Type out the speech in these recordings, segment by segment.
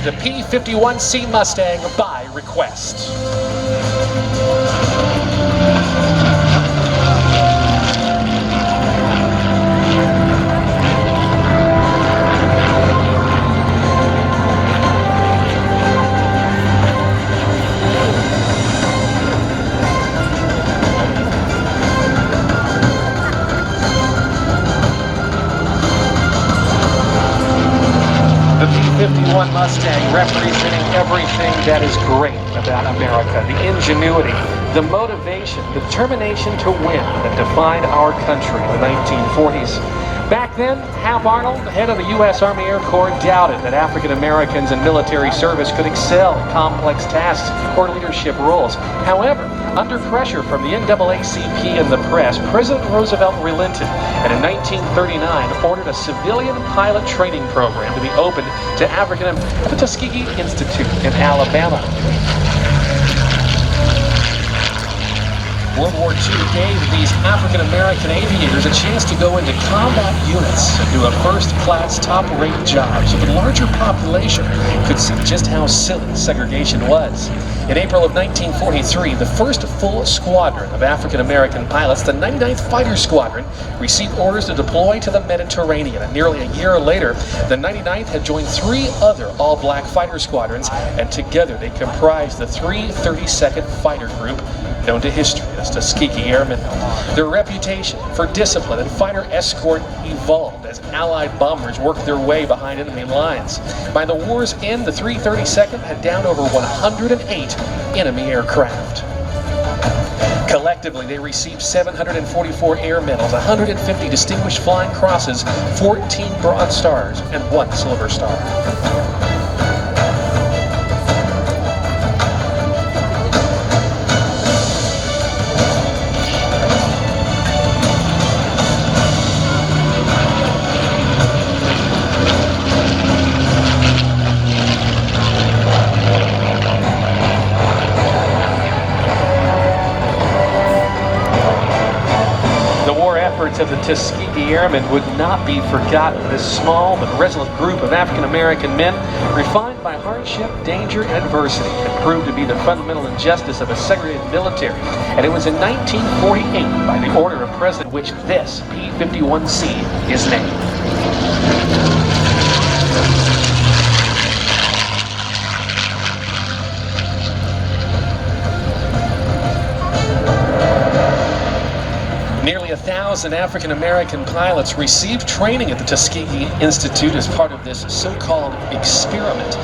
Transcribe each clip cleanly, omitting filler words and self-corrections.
the P-51C Mustang by request. The P-51 Mustang representing everything that is great about America. The ingenuity, the motivation, the determination to win that defined our country in the 1940s. Back then, Hap Arnold, the head of the U.S. Army Air Corps, doubted that African Americans in military service could excel in complex tasks or leadership roles. However, under pressure from the NAACP and the press, President Roosevelt relented and in 1939 ordered a civilian pilot training program to be opened to African at the Tuskegee Institute in Alabama. World War II gave these African-American aviators a chance to go into combat units and do a first-class, top-rate job so the larger population could see just how silly segregation was. In April of 1943, the first full squadron of African-American pilots, the 99th Fighter Squadron, received orders to deploy to the Mediterranean. And nearly a year later, the 99th had joined 3 other all-black fighter squadrons, and together they comprised the 332nd Fighter Group, known to history as Tuskegee Airmen. Their reputation for discipline and fighter escort evolved as Allied bombers worked their way behind enemy lines. By the war's end, the 332nd had downed over 108 enemy aircraft. Collectively, they received 744 air medals, 150 distinguished flying crosses, 14 Bronze Stars, and 1 Silver Star. Of the Tuskegee Airmen would not be forgotten. This small but resolute group of African-American men, refined by hardship, danger, and adversity, had proved to be the fundamental injustice of a segregated military. And it was in 1948, by the order of President, which this P-51C is named. Nearly 1,000 African-American pilots received training at the Tuskegee Institute as part of this so-called experiment.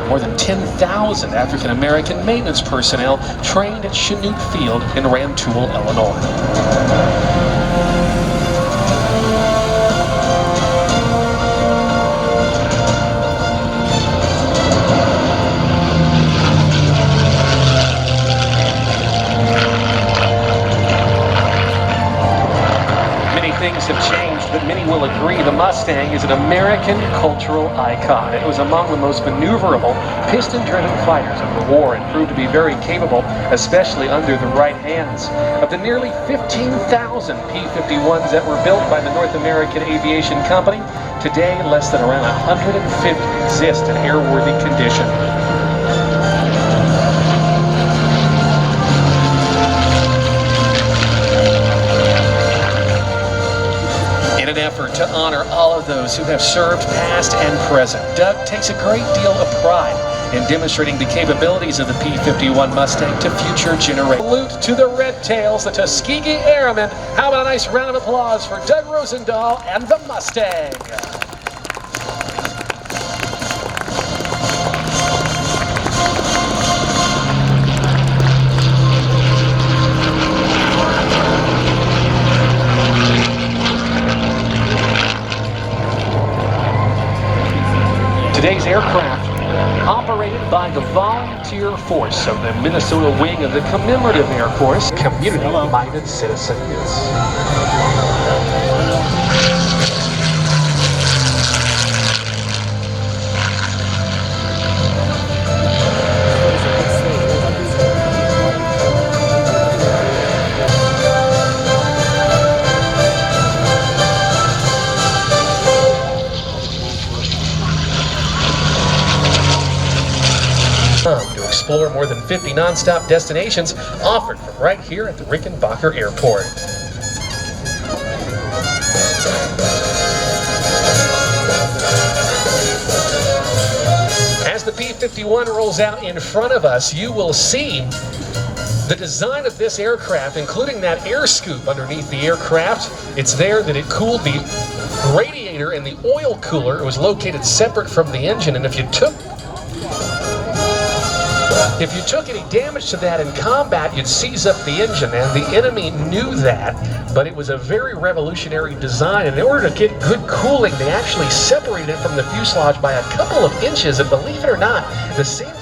More than 10,000 African-American maintenance personnel trained at Chinook Field in Rantoul, Illinois. Things have changed, but many will agree the Mustang is an American cultural icon. It was among the most maneuverable, piston-driven fighters of the war and proved to be very capable, especially under the right hands. Of the nearly 15,000 P-51s that were built by the North American Aviation Company, today less than around 150 exist in airworthy condition. In an effort to honor all of those who have served past and present, Doug takes a great deal of pride in demonstrating the capabilities of the P-51 Mustang to future generations. Salute to the Red Tails, the Tuskegee Airmen. How about a nice round of applause for Doug Rosendahl and the Mustang? Today's aircraft, operated by the volunteer force of the Minnesota wing of the Commemorative Air Force, community-minded citizens. explore more than 50 non-stop destinations offered from right here at the Rickenbacker Airport. As the P-51 rolls out in front of us, you will see the design of this aircraft, including that air scoop underneath the aircraft. It's there that it cooled the radiator and the oil cooler. It was located separate from the engine, and if you took any damage to that in combat, you'd seize up the engine, and the enemy knew that, but it was a very revolutionary design. And in order to get good cooling, they actually separated it from the fuselage by a couple of inches, and believe it or not, the same